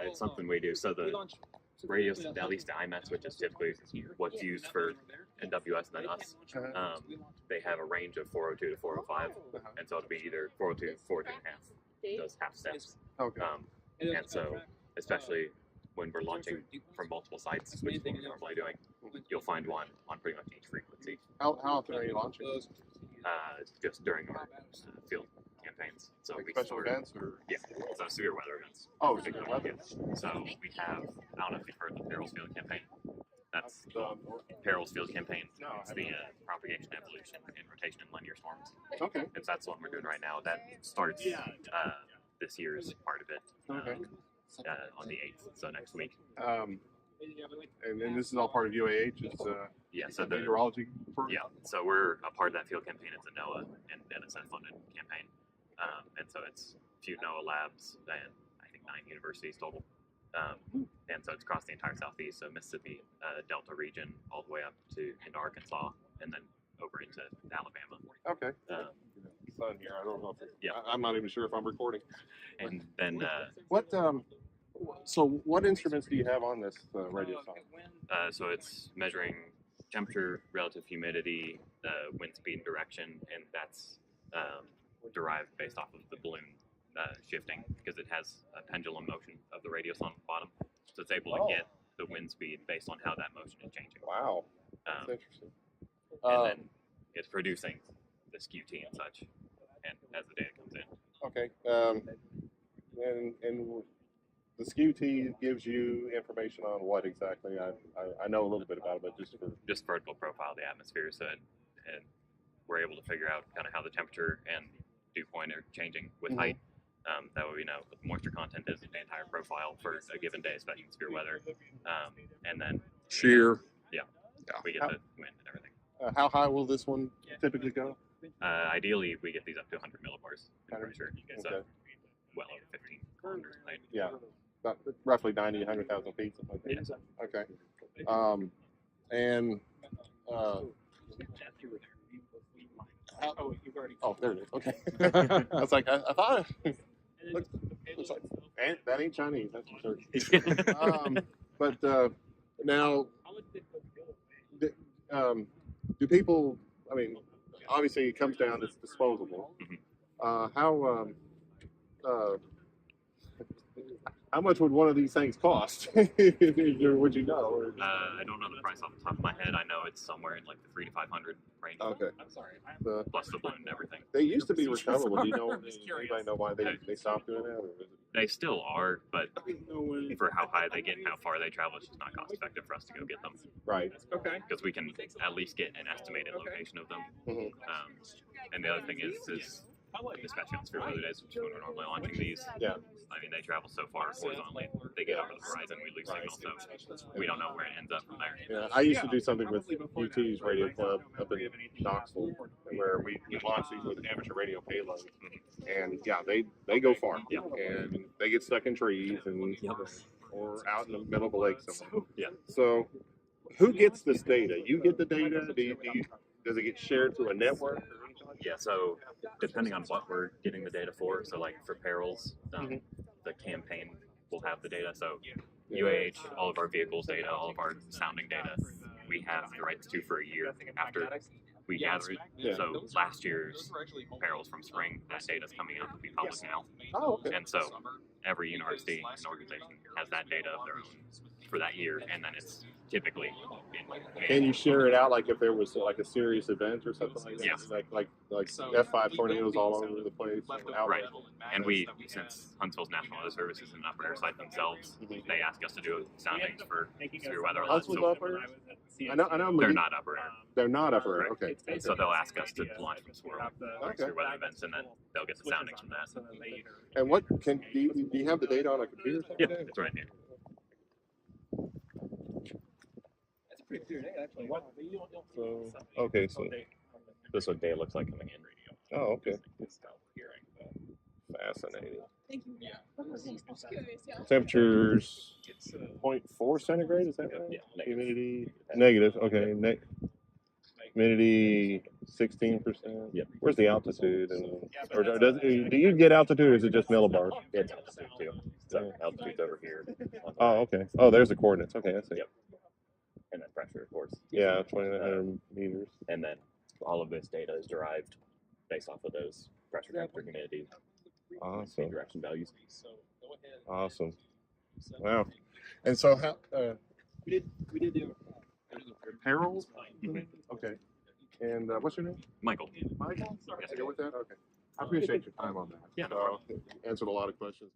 It's something we do. So the radios, at least the IMETs, which is typically what's used for NWS and then us, they have a range of 402 to 405, and so it'll be either 402, 402 and a half, those half steps. Okay. And so, especially when we're launching from multiple sites, which is what we're normally doing, you'll find one on pretty much each frequency. How often are you launching? Just during our field campaigns. So like special events or? Yeah, so severe weather events. Oh, severe weather. Yeah. So we have, I don't know if you've heard the Perils Field Campaign. That's the Perils Field Campaign. It's the propagation, evolution, and rotation in linear storms. Okay. And that's what we're doing right now. That starts this year's part of it on the 8th, so next week. And then this is all part of UAH. It's yeah, so the meteorology. Yeah, so we're a part of that field campaign. It's a NOAA and NSF funded campaign, and so it's a few NOAA labs and I think 9 universities total. And so it's across the entire southeast, so Mississippi, Delta region, all the way up into Arkansas, and then over into Alabama. Okay. Sun here. I don't know if yeah. I'm not even sure if I'm recording. And then what? So what instruments do you have on this radio song? So it's measuring temperature, relative humidity, wind speed, and direction, and that's derived based off of the balloon shifting, because it has a pendulum motion of the radius on the bottom, so it's able to get the wind speed based on how that motion is changing. Wow, that's interesting. And then it's producing the QT and such, and as the data comes in. Okay, and the QT gives you information on what exactly? I know a little bit about it, but just vertical profile of the atmosphere, so and we're able to figure out kind of how the temperature and dew point are changing with height. That way we know what the moisture content is in the entire profile for a given day, especially in severe weather. And then shear. We get the wind and everything. How high will this one typically go? Ideally, we get these up to 100 millibars in pressure. So Okay. well over 15 kilometers a night. Yeah, about roughly 90 to 100,000 feet. Something like that. Yeah. Okay. And oh, there it is. Okay. I was like, I thought looks like that ain't Chinese. That's for sure. But now, do people? I mean, obviously, it comes down to it's disposable. How much would one of these things cost? Would you know? Or? I don't know the price off the top of my head. I know it's somewhere in like the 300 to 500 range. Okay. I'm sorry. Plus the balloon and everything. They used to be recoverable. Do you know? Anybody know why they stopped doing that? Or is it? They still are, but for how high they get and how far they travel, it's just not cost effective for us to go get them. Right. Okay. Because we can at least get an estimated location of them. And the other thing is especially on severe weather days, which is when we're normally launching these. Yeah. I mean, they travel so far horizontally, they get over the horizon, we lose signal, so we don't know where it ends up from there. Yeah, I used to do something with UT's radio club up in Knoxville, where we launched these with amateur radio payload, and yeah, they go far, and they get stuck in trees and or out in the middle of a lake somewhere. Yeah. So, who gets this data? You get the data. Does it get shared through a network? Yeah, so depending on what we're getting the data for, so like for perils, the campaign will have the data. So UAH, all of our vehicles data, all of our sounding data, we have the rights to for a year after we gather it. Yeah. So last year's perils from spring, that data's coming out to be public now. Oh, okay. And so every university and organization has that data of their own for that year, and then it's typically in Can you share it out like if there was like a serious event or something like that? Yeah. Like F5 tornadoes all over the place. Right. And we, since Huntsville's National Weather Service is an upper air site themselves, they ask us to do soundings for severe weather. Huntsville's upper air? I know. They're not upper air. They're not upper air. Okay. And so they'll ask us to launch from SWIRLL for severe weather events, and then they'll get the soundings from that. And what do you have the data on a computer? Yeah, it's right here. Pretty clear day, actually. So, okay, so this is what day looks like coming in. Oh, okay. Fascinating. Thank you. Yeah. Temperatures 0.4 centigrade, is that right? Yeah. Humidity negative. Okay. humidity 16%. Yep. Where's the altitude? Or do you get altitude, or is it just millibars? It's altitude too. So altitude's over here. On the Oh, right. okay. Oh, there's the coordinates. Okay, I see. Yep. And then pressure, of course. Yeah, 2,900 meters. And then all of this data is derived based off of those pressure, temperature, humidity, speed Awesome. direction values. Awesome. Wow. And so how? We did do Harold. Okay. And what's your name? Michael. Michael. Yes, you're with that. Okay. I appreciate your time on that. Yeah, no Answered a lot of questions.